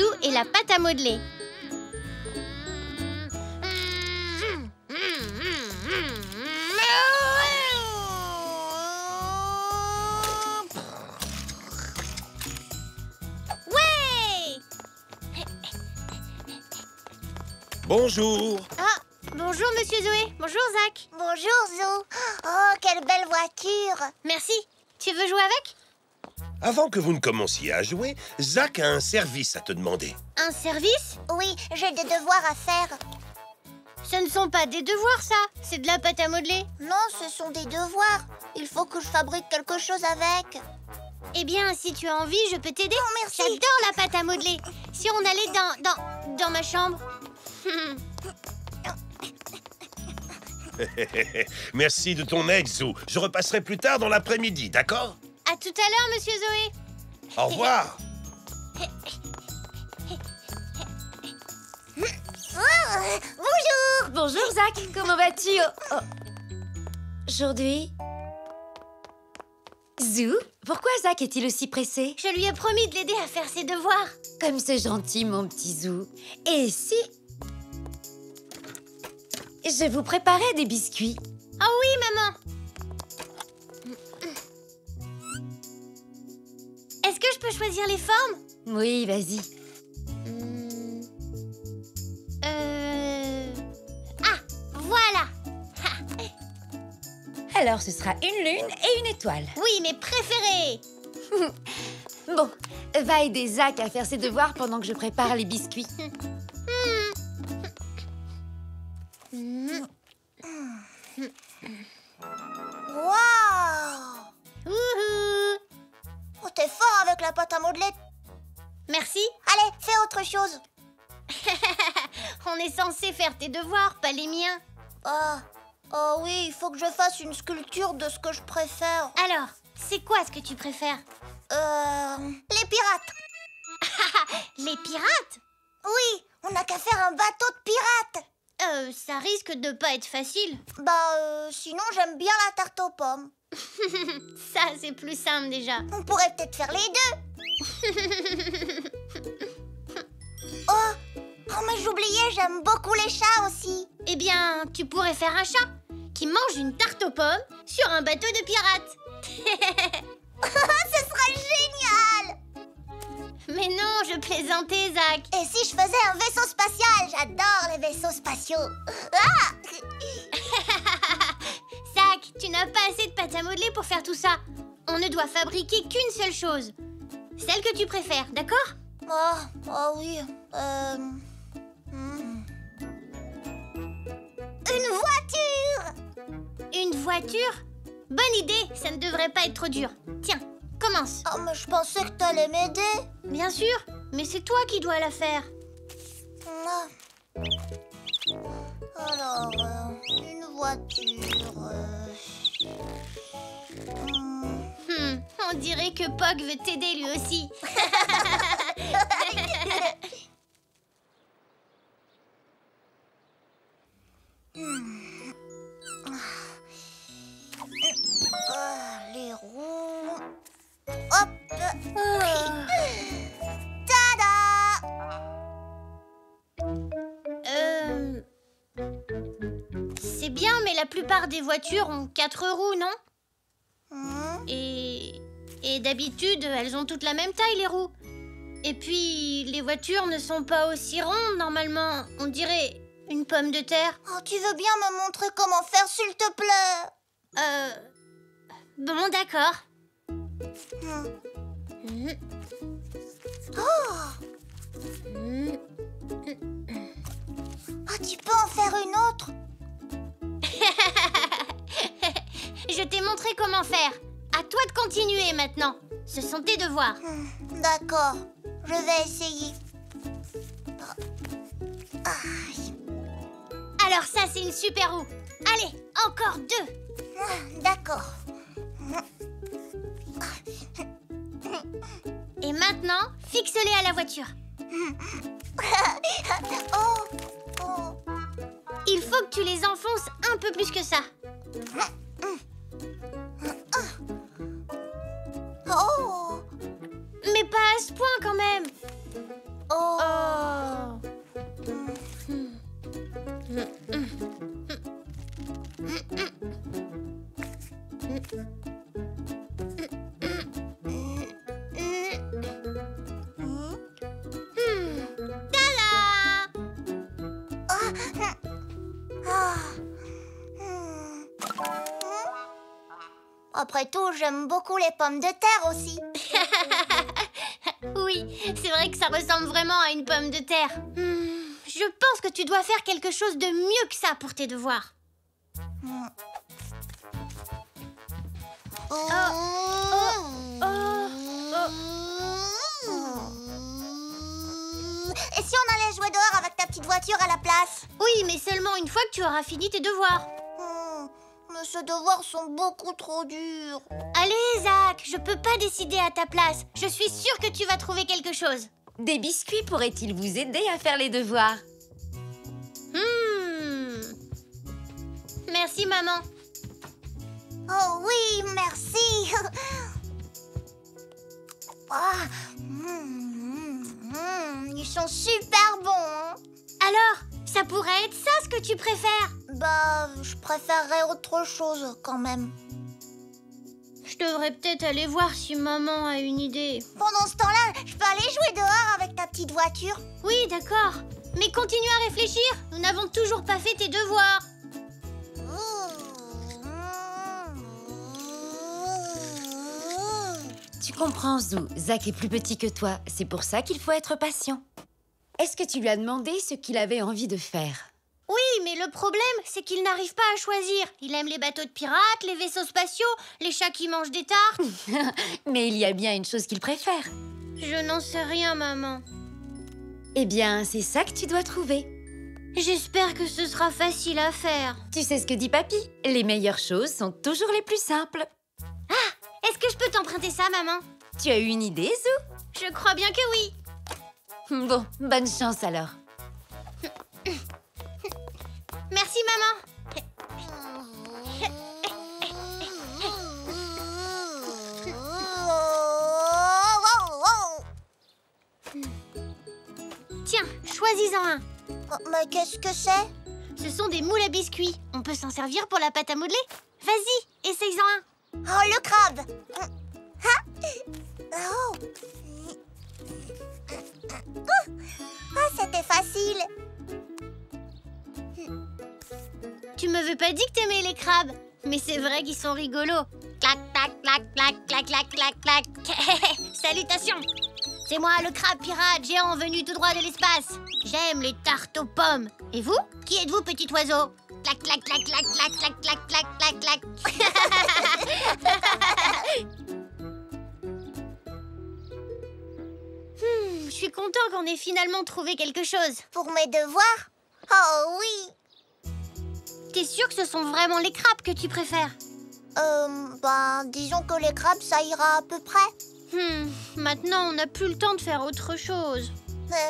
Zizou et la pâte à modeler. Bonjour. Ah, bonjour Monsieur Zoé. Bonjour Zach. Bonjour Zo. Oh, quelle belle voiture. Merci. Tu veux jouer avec? Avant que vous ne commenciez à jouer, Zach a un service à te demander. Un service? Oui, j'ai des devoirs à faire. Ce ne sont pas des devoirs, ça. C'est de la pâte à modeler. Non, ce sont des devoirs. Il faut que je fabrique quelque chose avec. Eh bien, si tu as envie, je peux t'aider. Oh, merci. J'adore la pâte à modeler. Si on allait dans ma chambre. Merci de ton aide, Zou. Je repasserai plus tard dans l'après-midi, d'accord? À tout à l'heure, Monsieur Zoé. Au revoir. Bonjour. Bonjour Zach, comment vas-tu? Aujourd'hui? Zou, pourquoi Zach est-il aussi pressé? Je lui ai promis de l'aider à faire ses devoirs. Comme c'est gentil, mon petit Zou. Et si je vous préparais des biscuits? Oh oui, maman. Est-ce que je peux choisir les formes? Oui, vas-y. Ah, voilà. Alors, ce sera une lune et une étoile. Oui, mes préférés. Bon, va aider Zach à faire ses devoirs pendant que je prépare les biscuits. Waouh. Wouhou. Oh, t'es fort avec la pâte à modeler. Merci. Allez, fais autre chose. On est censé faire tes devoirs, pas les miens. Oh oui, il faut que je fasse une sculpture de ce que je préfère. Alors, c'est quoi ce que tu préfères? Les pirates. Les pirates? Oui, on n'a qu'à faire un bateau de pirates. Ça risque de pas être facile. Sinon j'aime bien la tarte aux pommes. Ça, c'est plus simple déjà. On pourrait peut-être faire les deux. Oh, mais j'oubliais, j'aime beaucoup les chats aussi. Eh bien, tu pourrais faire un chat qui mange une tarte aux pommes sur un bateau de pirates. Ce serait génial. Mais non, je plaisantais, Zach. Et si je faisais un vaisseau spatial? J'adore les vaisseaux spatiaux. Ah. Zach, tu n'as pas assez de pâte à modeler pour faire tout ça. On ne doit fabriquer qu'une seule chose. Celle que tu préfères, d'accord? Oh oui. Une voiture. Une voiture? Bonne idée, ça ne devrait pas être trop dur. Tiens, commence. Oh, mais je pensais que t'allais m'aider. Bien sûr, mais c'est toi qui dois la faire. Alors, une voiture. On dirait que Pog veut t'aider lui aussi. Les roues. Hop. Tada. C'est bien, mais la plupart des voitures ont 4 roues, non? Et d'habitude, elles ont toutes la même taille, les roues. Et puis, les voitures ne sont pas aussi rondes, normalement. On dirait une pomme de terre. Oh, tu veux bien me montrer comment faire, s'il te plaît? Bon, d'accord. Tu peux en faire une autre? Je t'ai montré comment faire. À toi de continuer maintenant. Ce sont tes devoirs. D'accord, je vais essayer. Alors ça, c'est une super roue. Allez, encore 2. D'accord. Et maintenant, fixe-les à la voiture. Il faut que tu les enfonces un peu plus que ça. Oh. Mais pas à ce point quand même. Oh. Après tout, j'aime beaucoup les pommes de terre aussi. Oui, c'est vrai que ça ressemble vraiment à une pomme de terre. Je pense que tu dois faire quelque chose de mieux que ça pour tes devoirs. Et si on allait jouer dehors avec ta petite voiture à la place? Oui, mais seulement une fois que tu auras fini tes devoirs. Mais ces devoirs sont beaucoup trop durs. Allez, Zach, je peux pas décider à ta place. Je suis sûre que tu vas trouver quelque chose. Des biscuits pourraient-ils vous aider à faire les devoirs? Merci, maman. Oh oui, merci. Ils sont super bons, hein. Alors, ça pourrait être ça ce que tu préfères? Bah, je préférerais autre chose quand même. Je devrais peut-être aller voir si maman a une idée. Pendant ce temps-là, je peux aller jouer dehors avec ta petite voiture? Oui, d'accord. Mais continue à réfléchir. Nous n'avons toujours pas fait tes devoirs. Tu comprends, Zou. Zach est plus petit que toi. C'est pour ça qu'il faut être patient. Est-ce que tu lui as demandé ce qu'il avait envie de faire? Oui, mais le problème, c'est qu'il n'arrive pas à choisir. Il aime les bateaux de pirates, les vaisseaux spatiaux, les chats qui mangent des tartes. Mais il y a bien une chose qu'il préfère. Je n'en sais rien, maman. Eh bien, c'est ça que tu dois trouver. J'espère que ce sera facile à faire. Tu sais ce que dit Papy? Les meilleures choses sont toujours les plus simples. Ah! Est-ce que je peux t'emprunter ça, maman? Tu as eu une idée, Zou? Je crois bien que oui. Bon, bonne chance alors. Merci, maman. Tiens, choisis-en un. Mais qu'est-ce que c'est? Ce sont des moules à biscuits. On peut s'en servir pour la pâte à modeler. Vas-y, essaye-en un. Oh, le crabe! Oh. Ah, c'était facile. Tu me veux pas dit que t'aimais les crabes? Mais c'est vrai qu'ils sont rigolos. Clac, clac, clac, clac, clac, clac, clac, clac. Salutations! C'est moi, le crabe pirate géant venu tout droit de l'espace. J'aime les tartes aux pommes. Et vous? Qui êtes-vous, petit oiseau? Clac, clac, clac, clac, clac, clac, clac, clac, clac, clac. Je suis content qu'on ait finalement trouvé quelque chose. Pour mes devoirs? Oh oui. T'es sûr que ce sont vraiment les crabes que tu préfères? Disons que les crabes, ça ira à peu près. Maintenant, on n'a plus le temps de faire autre chose.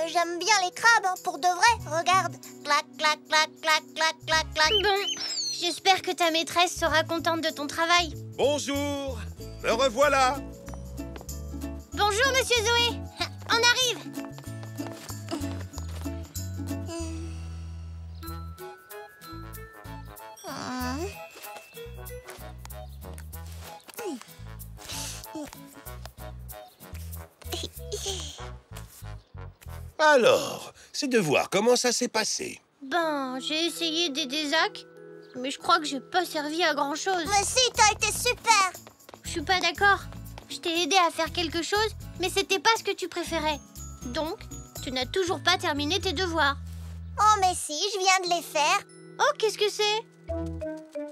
J'aime bien les crabes, hein, pour de vrai. Regarde. Clac, clac, clac, clac, clac, clac, clac. Bon, j'espère que ta maîtresse sera contente de ton travail. Bonjour, me revoilà. Bonjour, monsieur Zoé. On arrive. Alors, ces devoirs, comment ça s'est passé? Ben, j'ai essayé d'aider Zach, mais je crois que j'ai pas servi à grand-chose. Mais si, t'as été super. Je suis pas d'accord. Je t'ai aidé à faire quelque chose, mais c'était pas ce que tu préférais. Donc, tu n'as toujours pas terminé tes devoirs. Oh, mais si, je viens de les faire. Oh, qu'est-ce que c'est?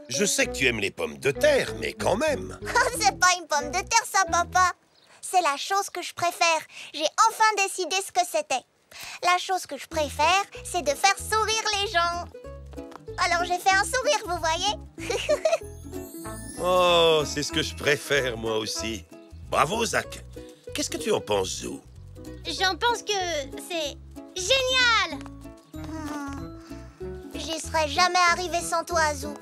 Je sais que tu aimes les pommes de terre, mais quand même. Oh, c'est pas une pomme de terre, ça, papa. C'est la chose que je préfère. J'ai enfin décidé ce que c'était. La chose que je préfère, c'est de faire sourire les gens. Alors j'ai fait un sourire, vous voyez? Oh, c'est ce que je préfère, moi aussi. Bravo, Zach. Qu'est-ce que tu en penses, Zou? J'en pense que c'est génial! J'y serais jamais arrivée sans toi, Zou.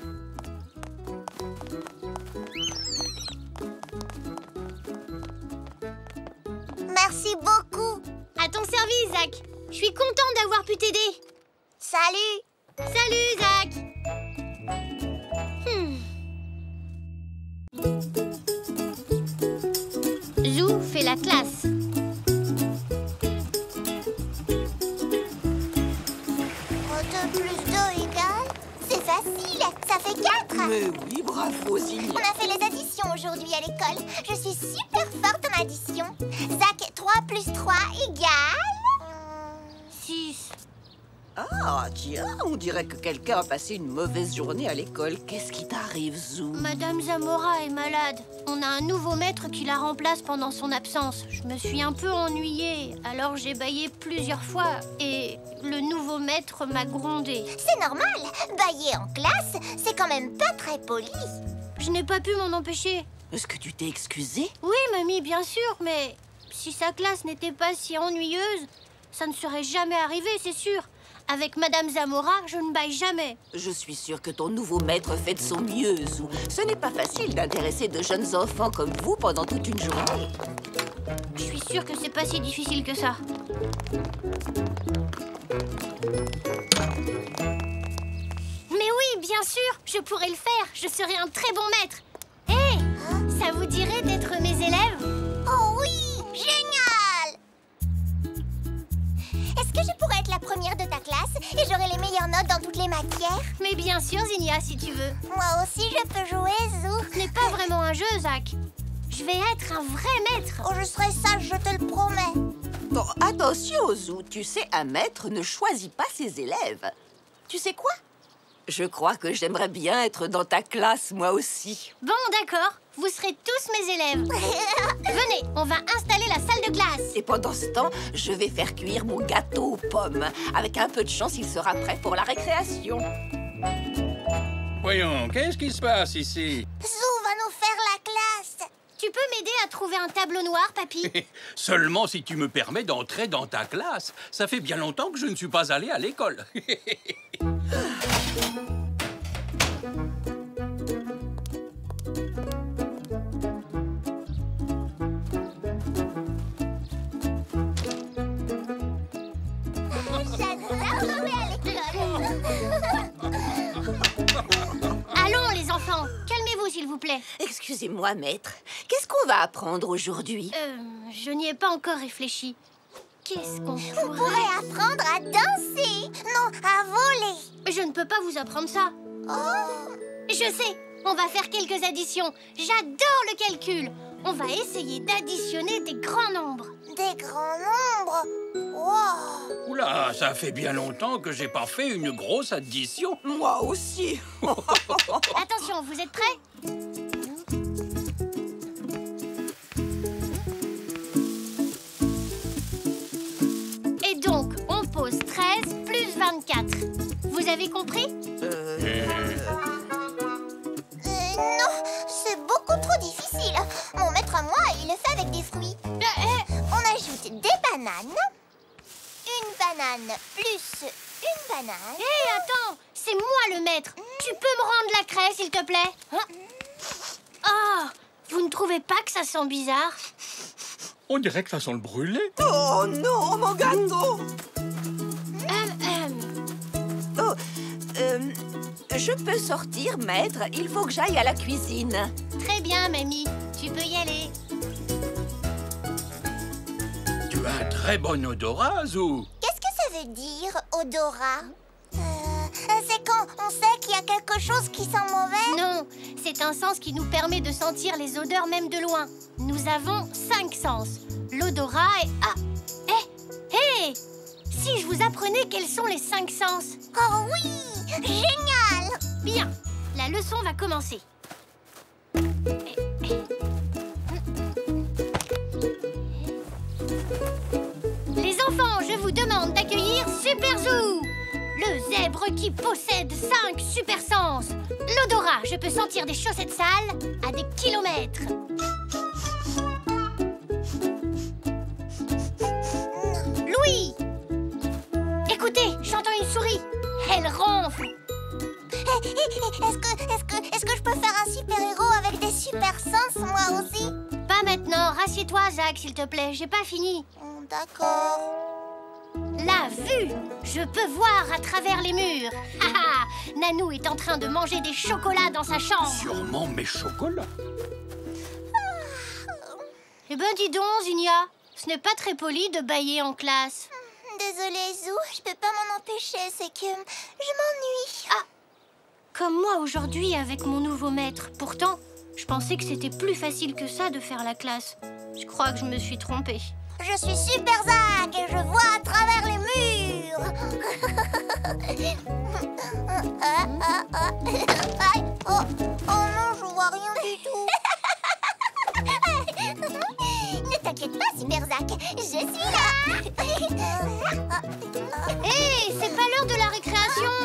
Merci beaucoup. À ton service, Zach. Je suis contente d'avoir pu t'aider. Salut. Salut, Zach. Zou fait la classe. 2 plus 2 égale... C'est facile, ça fait 4. Mais oui, bravo, Ziggy. On a fait les additions aujourd'hui à l'école. Je suis super forte en addition. Zach, 3 plus 3 égale... 6. Ah, tiens, on dirait que quelqu'un a passé une mauvaise journée à l'école. Qu'est-ce qui t'arrive, Zou? Madame Zamora est malade. On a un nouveau maître qui la remplace pendant son absence. Je me suis un peu ennuyée, alors j'ai bâillé plusieurs fois et le nouveau maître m'a grondée. C'est normal. Bailler en classe, c'est quand même pas très poli. Je n'ai pas pu m'en empêcher. Est-ce que tu t'es excusée? Oui, mamie, bien sûr, mais si sa classe n'était pas si ennuyeuse, ça ne serait jamais arrivé, c'est sûr. Avec Madame Zamora, je ne baille jamais. Je suis sûre que ton nouveau maître fait de son mieux, Zou. Ce n'est pas facile d'intéresser de jeunes enfants comme vous pendant toute une journée. Je suis sûre que c'est pas si difficile que ça. Mais oui, bien sûr, je pourrais le faire. Je serai un très bon maître. Hé, ça vous dirait d'être mes élèves? Oh oui, génial! Est-ce que je pourrais être la première de ta classe et j'aurai les meilleures notes dans toutes les matières? Mais bien sûr, Zinnia, si tu veux. Moi aussi, je peux jouer, Zou. Ce n'est pas vraiment un jeu, Zach. Je vais être un vrai maître. Oh, je serai sage, je te le promets. Bon, attention, Zou. Tu sais, un maître ne choisit pas ses élèves. Tu sais quoi? Je crois que j'aimerais bien être dans ta classe, moi aussi. Bon, d'accord. Vous serez tous mes élèves. Venez, on va installer la salle de classe. Et pendant ce temps, je vais faire cuire mon gâteau aux pommes. Avec un peu de chance, il sera prêt pour la récréation. Voyons, qu'est-ce qui se passe ici? Zou va nous faire la classe. Tu peux m'aider à trouver un tableau noir, papy? Seulement si tu me permets d'entrer dans ta classe. Ça fait bien longtemps que je ne suis pas allé à l'école. J'adore jouer à l'école. Allons, les enfants. Calmez-vous, s'il vous plaît. Excusez-moi, maître. Qu'est-ce qu'on va apprendre aujourd'hui? Je n'y ai pas encore réfléchi. Qu'est-ce qu'on On pourrait... pourrait apprendre à danser. Non, à voler. Je ne peux pas vous apprendre ça. Oh, Je sais, on va faire quelques additions. J'adore le calcul. On va essayer d'additionner des grands nombres. des grands nombres. Wow. Oula, ça fait bien longtemps que j'ai pas fait une grosse addition. Moi aussi. Attention, vous êtes prêts? Et donc, on pose 13 plus 24. Vous avez compris? Non, c'est beaucoup trop difficile. Mon maître à moi, il le fait avec des fruits. On ajoute des bananes. Une banane plus une banane. Hé, attends, c'est moi le maître. Tu peux me rendre la craie, s'il te plaît? Oh, vous ne trouvez pas que ça sent bizarre? On dirait que ça sent le brûlé. Oh non, mon gâteau. Oh, je peux sortir, maître. Il faut que j'aille à la cuisine. Très bien, mamie. Tu peux y aller. Tu as un très bon odorat, Zou. Qu'est-ce que ça veut dire, odorat? C'est quand on sait qu'il y a quelque chose qui sent mauvais? Non, c'est un sens qui nous permet de sentir les odeurs même de loin. Nous avons 5 sens. L'odorat est... Ah! Hé! Si je vous apprenais quels sont les 5 sens? Oh oui! Génial! Bien, la leçon va commencer. Les enfants, je vous demande d'accueillir Super Zou, le zèbre qui possède 5 super sens. L'odorat, je peux sentir des chaussettes sales à des kilomètres. Louis, écoutez, j'entends une souris. Elle ronfle. Est-ce que je peux faire un super-héros avec des super sens, moi aussi? Pas maintenant, rassieds-toi, Zach, s'il te plaît, j'ai pas fini. D'accord. La vue! Je peux voir à travers les murs. Haha! Nanou est en train de manger des chocolats dans sa chambre. Sûrement mes chocolats. Eh ben dis donc, Zinnia, ce n'est pas très poli de bâiller en classe. Désolée, Zou, je peux pas m'en empêcher, c'est que je m'ennuie. Ah! Comme moi aujourd'hui avec mon nouveau maître. Pourtant, Je pensais que c'était plus facile que ça de faire la classe. Je crois que je me suis trompée. Je suis Super Zach et je vois à travers les murs. Oh non, je vois rien du tout. Ne t'inquiète pas, Super Zach, je suis là. Hé, c'est pas l'heure de la récréation.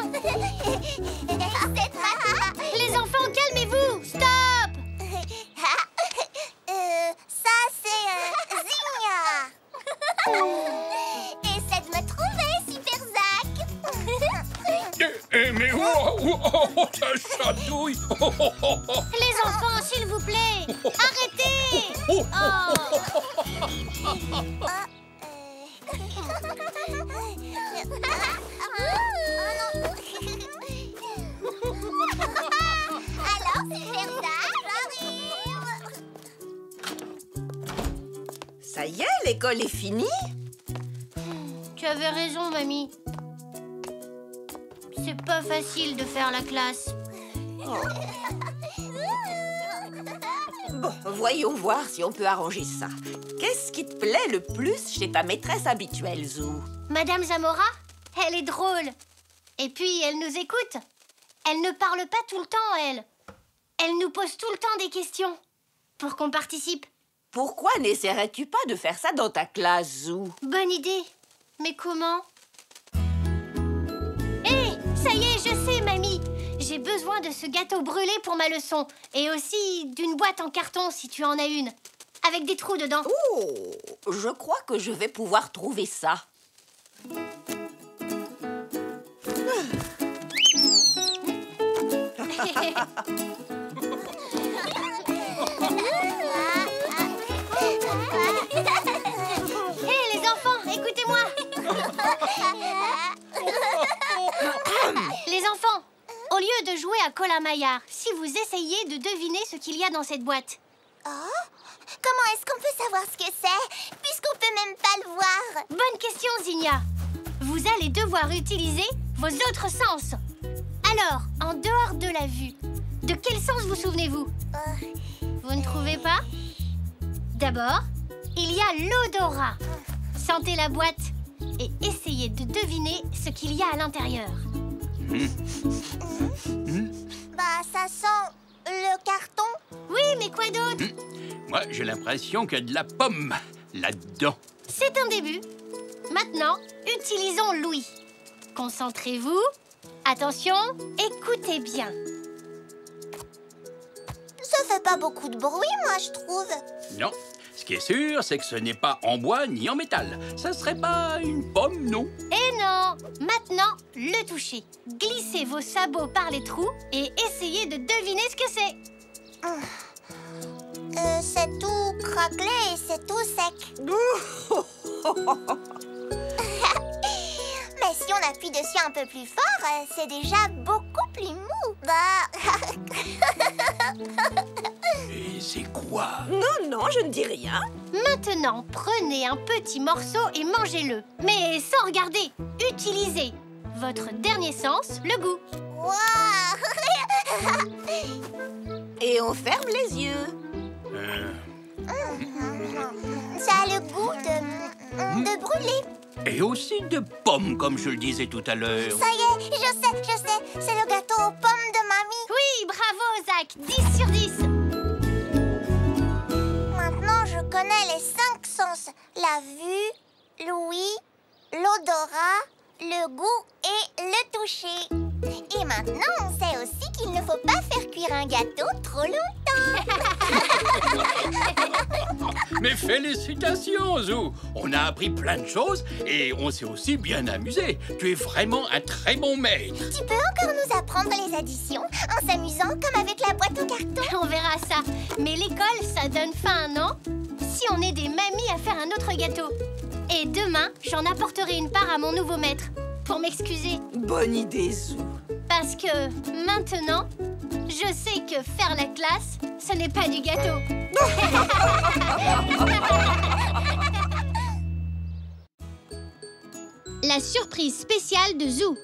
Les enfants, calmez-vous. Stop. Ça, c'est Zigna. Essaie de me trouver, Super Zach. Mais ça chatouille. Les enfants, s'il vous plaît. Arrêtez. Oh. Alors, Super Zach, j'arrive. Ça y est, l'école est finie. Tu avais raison, mamie. C'est pas facile de faire la classe. Bon, voyons voir si on peut arranger ça. Qu'est-ce qui te plaît le plus chez ta maîtresse habituelle, Zou? Madame Zamora, elle est drôle. Et puis, elle nous écoute. Elle ne parle pas tout le temps, elle. Elle nous pose tout le temps des questions pour qu'on participe. Pourquoi n'essaierais-tu pas de faire ça dans ta classe, Zou? Bonne idée. Mais comment? Hé, ça y est, je sais, mamie. J'ai besoin de ce gâteau brûlé pour ma leçon. Et aussi d'une boîte en carton, si tu en as une. Avec des trous dedans. Oh, je crois que je vais pouvoir trouver ça. Hé, les enfants, écoutez-moi. Les enfants, au lieu de jouer à Colin-Maillard, si vous essayez de deviner ce qu'il y a dans cette boîte. Oh, comment est-ce qu'on peut savoir ce que c'est, puisqu'on peut même pas le voir? Bonne question, Zigna. Vous allez devoir utiliser vos autres sens. Alors, en dehors de la vue, de quel sens vous souvenez-vous? Vous ne trouvez pas? D'abord, il y a l'odorat. Sentez la boîte et essayez de deviner ce qu'il y a à l'intérieur. Bah, ça sent le carton. Oui, mais quoi d'autre? Moi, j'ai l'impression qu'il y a de la pomme là-dedans. C'est un début. Maintenant, utilisons l'ouïe. Concentrez-vous. Attention, écoutez bien. Ça fait pas beaucoup de bruit, moi, je trouve. Non. Ce qui est sûr, c'est que ce n'est pas en bois ni en métal. Ça serait pas une pomme, non? Et non! Maintenant, le toucher. Glissez vos sabots par les trous et essayez de deviner ce que c'est. C'est tout craquelé et c'est tout sec. Mais si on appuie dessus un peu plus fort, c'est déjà beaucoup plus mou. Bah... Et c'est quoi? Non, je ne dis rien. Maintenant, prenez un petit morceau et mangez-le. Mais sans regarder. Utilisez votre dernier sens, le goût. Waouh. Et on ferme les yeux. Ça a le goût de brûler. Et aussi de pommes, comme je le disais tout à l'heure. Ça y est, je sais. C'est le gâteau aux pommes de mamie. Oui, bravo, Zach. 10 sur 10. Maintenant, je connais les 5 sens. La vue, l'ouïe, l'odorat, le goût et le toucher. Et maintenant, on sait aussi qu'il ne faut pas faire cuire un gâteau trop longtemps. Mais félicitations, Zou! On a appris plein de choses et on s'est aussi bien amusé. Tu es vraiment un très bon maître. Tu peux encore nous apprendre les additions en s'amusant comme avec la boîte en carton. On verra ça. Mais l'école, ça donne faim, non? Si on est des mamies à faire un autre gâteau. Et demain, j'en apporterai une part à mon nouveau maître. Pour m'excuser. Bonne idée, Zou. Parce que maintenant, je sais que faire la classe, ce n'est pas du gâteau. La surprise spéciale de Zou.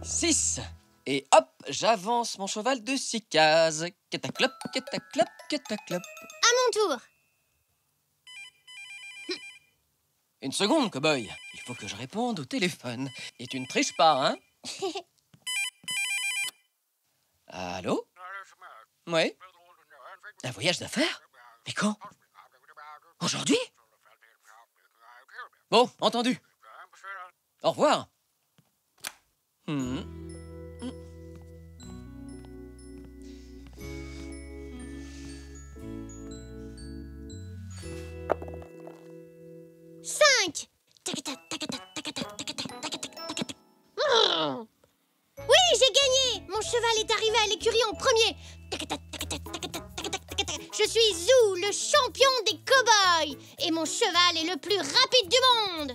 6. Et hop, j'avance mon cheval de 6 cases. Cataclop, cataclop, cataclop. À mon tour. Une seconde, cow-boy. Il faut que je réponde au téléphone. Et tu ne triches pas, hein? Allô? Oui? Un voyage d'affaires? Mais quand? Aujourd'hui? Bon, entendu. Au revoir. Cinq. Oui, j'ai gagné. Mon cheval est arrivé à l'écurie en premier. Je suis Zou, le champion des cow-boys. Et mon cheval est le plus rapide du monde.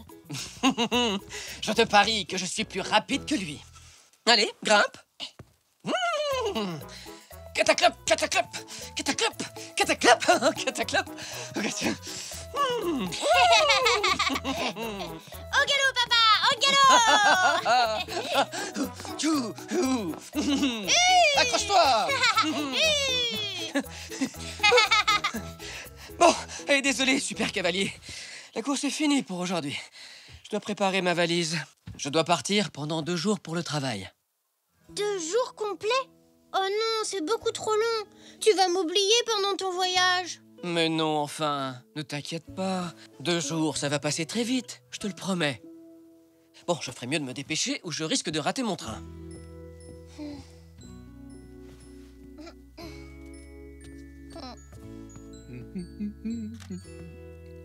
Je te parie que je suis plus rapide que lui. Allez, grimpe. Cataclop, cataclop, cataclop, cataclop, cataclop. Au galop, papa, au galop. Accroche-toi. Bon, et désolé, super cavalier. La course est finie pour aujourd'hui. Je dois préparer ma valise. Je dois partir pendant 2 jours pour le travail. 2 jours complets? Oh non, c'est beaucoup trop long. Tu vas m'oublier pendant ton voyage. Mais non, enfin, ne t'inquiète pas. 2 jours, ça va passer très vite, je te le promets. Bon, je ferais mieux de me dépêcher ou je risque de rater mon train.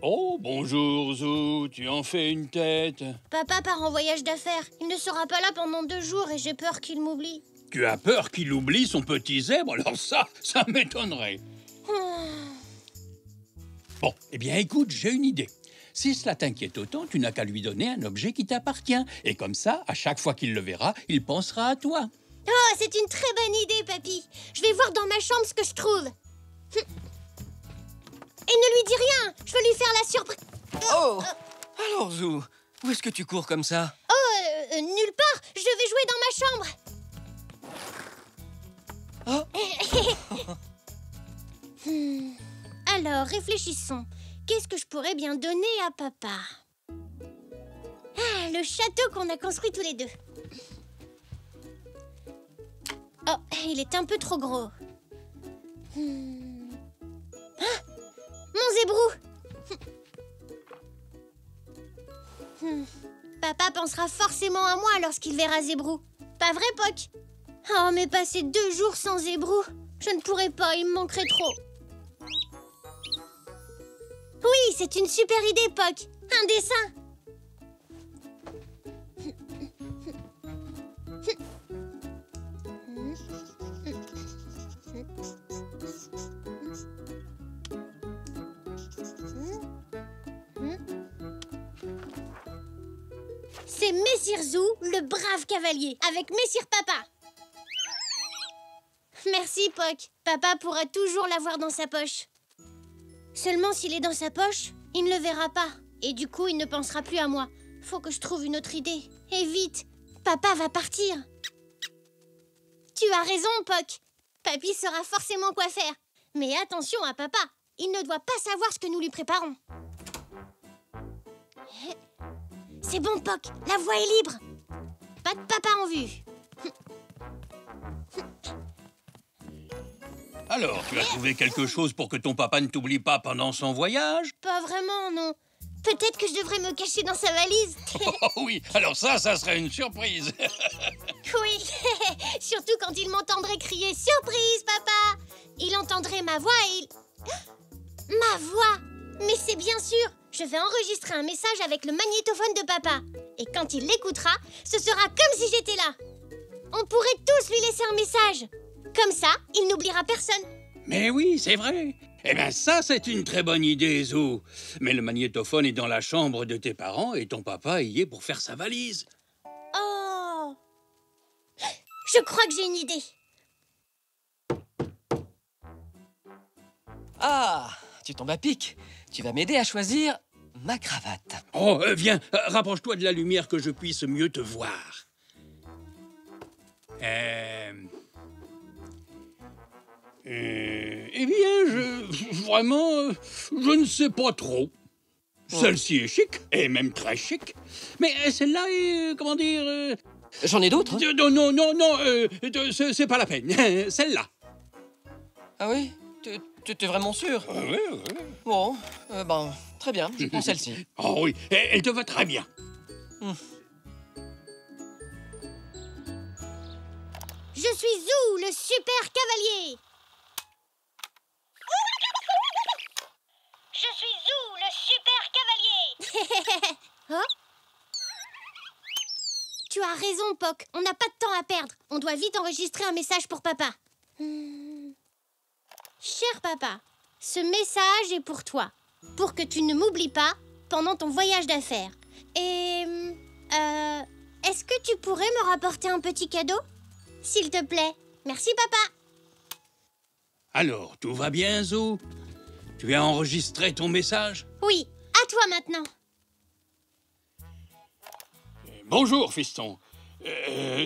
Oh, bonjour, Zou. Tu en fais une tête. Papa part en voyage d'affaires. Il ne sera pas là pendant 2 jours et j'ai peur qu'il m'oublie. Tu as peur qu'il oublie son petit zèbre? Alors ça m'étonnerait. Bon, eh bien, écoute, j'ai une idée. Si cela t'inquiète autant, tu n'as qu'à lui donner un objet qui t'appartient. Et comme ça, à chaque fois qu'il le verra, il pensera à toi. Oh, c'est une très bonne idée, papy. Je vais voir dans ma chambre ce que je trouve. Et ne lui dis rien. Je veux lui faire la surprise. Oh! Alors, Zou, où est-ce que tu cours comme ça? Oh, nulle part. Je vais jouer dans ma chambre. Oh! Alors, réfléchissons. Qu'est-ce que je pourrais bien donner à papa? Ah, le château qu'on a construit tous les deux. Oh, il est un peu trop gros. Ah, mon zébrou. Papa pensera forcément à moi lorsqu'il verra Zébrou. Pas vrai, Poc? Oh, mais passer 2 jours sans Zébrou, je ne pourrais pas, il me manquerait trop. Oui, c'est une super idée, Poc. Un dessin. C'est Messire Zou, le brave cavalier, avec Messire Papa. Merci, Poc. Papa pourra toujours l'avoir dans sa poche. Seulement s'il est dans sa poche, il ne le verra pas. Et du coup, il ne pensera plus à moi. Faut que je trouve une autre idée. Et vite, papa va partir. Tu as raison, Poc. Papy saura forcément quoi faire. Mais attention à papa. Il ne doit pas savoir ce que nous lui préparons. C'est bon, Poc. La voie est libre. Pas de papa en vue. Alors, tu as trouvé quelque chose pour que ton papa ne t'oublie pas pendant son voyage? Pas vraiment, non. Peut-être que je devrais me cacher dans sa valise. Oh oui, alors ça serait une surprise. Oui, surtout quand il m'entendrait crier « Surprise, papa !» Il entendrait ma voix et il... Ma voix! Mais c'est bien sûr. Je vais enregistrer un message avec le magnétophone de papa. Et quand il l'écoutera, ce sera comme si j'étais là. On pourrait tous lui laisser un message. Comme ça, il n'oubliera personne. Mais oui, c'est vrai. Eh bien ça, c'est une très bonne idée, Zou. Mais le magnétophone est dans la chambre de tes parents et ton papa y est pour faire sa valise. Oh! Je crois que j'ai une idée. Ah, tu tombes à pic. Tu vas m'aider à choisir ma cravate. Oh, viens, rapproche-toi de la lumière que je puisse mieux te voir. Eh bien, vraiment, je ne sais pas trop. Celle-ci est chic, et même très chic. Mais celle-là est, comment dire... J'en ai d'autres, hein? Non, c'est pas la peine. Celle-là. Ah oui? T'es vraiment sûr? Oui. Bon, ben, très bien, je prends celle-ci. Oh oui, elle te va très bien. Je suis Zou, le super cavalier. Je suis Zou, le super cavalier. Oh? Tu as raison, Poc. On n'a pas de temps à perdre. On doit vite enregistrer un message pour papa. Cher papa, ce message est pour toi. Pour que tu ne m'oublies pas pendant ton voyage d'affaires. Et... est-ce que tu pourrais me rapporter un petit cadeau? S'il te plaît. Merci, papa. Alors, tout va bien, Zou? Tu as enregistré ton message? Oui, à toi maintenant. Bonjour, fiston.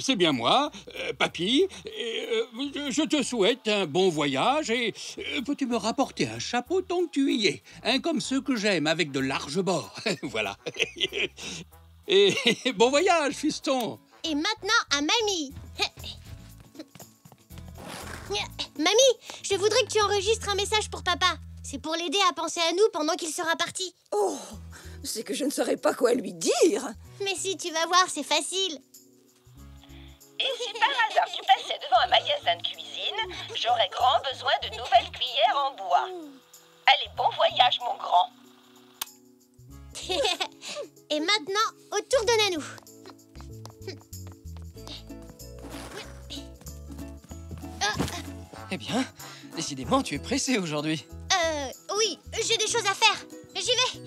C'est bien moi, Papy. Je te souhaite un bon voyage et peux-tu me rapporter un chapeau tant que tu y es, hein, comme ceux que j'aime, avec de larges bords. Voilà. Et bon voyage, fiston. Et maintenant à Mamie. Mamie, je voudrais que tu enregistres un message pour papa. C'est pour l'aider à penser à nous pendant qu'il sera parti. Oh, c'est que je ne saurais pas quoi lui dire. Mais si, tu vas voir, c'est facile. Et si par hasard tu passais devant un magasin de cuisine, j'aurais grand besoin de nouvelles cuillères en bois. Allez, bon voyage, mon grand. Et maintenant, au tour de Nanou. Eh bien, décidément, tu es pressé aujourd'hui. Oui, j'ai des choses à faire. J'y vais.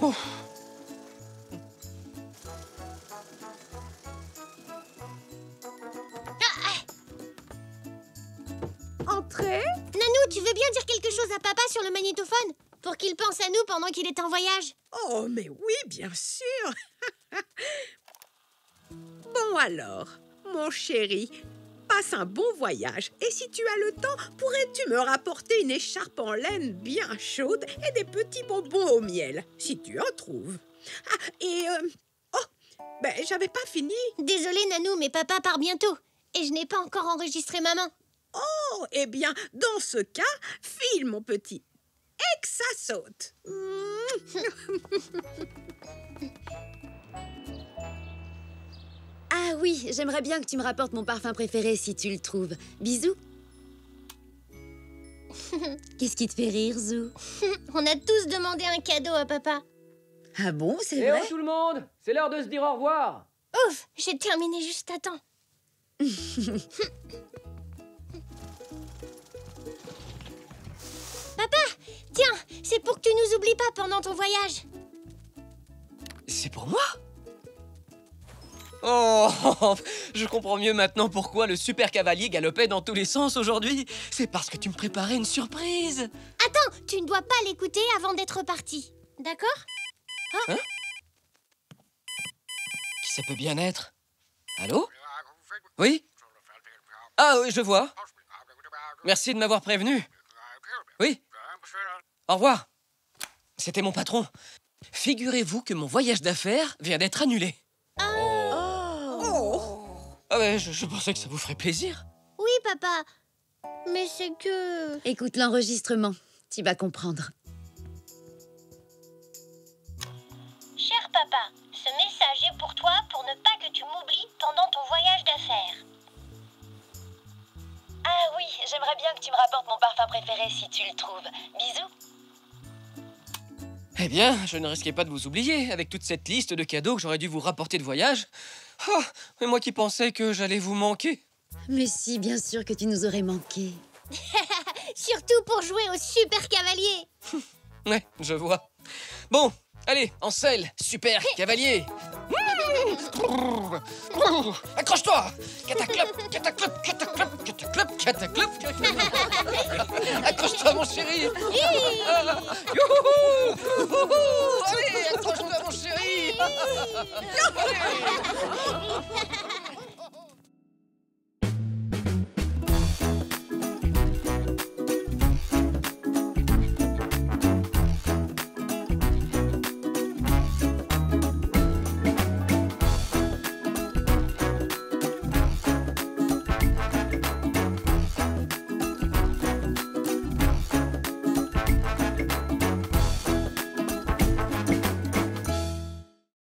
Oh. Entrez. Nanou, tu veux bien dire quelque chose à papa sur le magnétophone? Pour qu'il pense à nous pendant qu'il est en voyage. Oh, mais oui, bien sûr. Bon alors, mon chéri, passe un bon voyage. Et si tu as le temps, pourrais-tu me rapporter une écharpe en laine bien chaude et des petits bonbons au miel, si tu en trouves. Ah, et... oh, ben, j'avais pas fini. Désolée, Nanou, mais papa part bientôt. Et je n'ai pas encore enregistré maman. Oh, eh bien, dans ce cas, file, mon petit. Et que ça saute. Ah oui, j'aimerais bien que tu me rapportes mon parfum préféré si tu le trouves. Bisous. Qu'est-ce qui te fait rire, Zou? On a tous demandé un cadeau à papa. Ah bon, c'est Eh vrai? oh tout le monde, c'est l'heure de se dire au revoir. Ouf, j'ai terminé juste à temps. Papa, tiens, c'est pour que tu nous oublies pas pendant ton voyage. C'est pour moi? Oh, je comprends mieux maintenant pourquoi le super cavalier galopait dans tous les sens aujourd'hui. C'est parce que tu me préparais une surprise. Attends, tu ne dois pas l'écouter avant d'être parti. D'accord? Hein? Qui ça peut bien être? Allô? Oui? Ah oui, je vois. Merci de m'avoir prévenu. Oui? Au revoir. C'était mon patron. Figurez-vous que mon voyage d'affaires vient d'être annulé. Ah ouais, je pensais que ça vous ferait plaisir. Oui, papa. Mais c'est que... Écoute l'enregistrement, tu vas comprendre. Cher papa, ce message est pour toi pour ne pas que tu m'oublies pendant ton voyage d'affaires. Ah oui, j'aimerais bien que tu me rapportes mon parfum préféré si tu le trouves. Bisous. Eh bien, je ne risquais pas de vous oublier avec toute cette liste de cadeaux que j'aurais dû vous rapporter de voyage. Oh, mais moi qui pensais que j'allais vous manquer. Mais si, bien sûr que tu nous aurais manqué. Surtout pour jouer au super cavalier. Ouais, je vois. Bon, allez, en selle, super cavalier. Accroche-toi. Cataclop, cataclop, cataclop, cataclop, cataclop. Accroche-toi, mon chéri. Youhou. Allez, accroche-toi, mon chéri. Oui.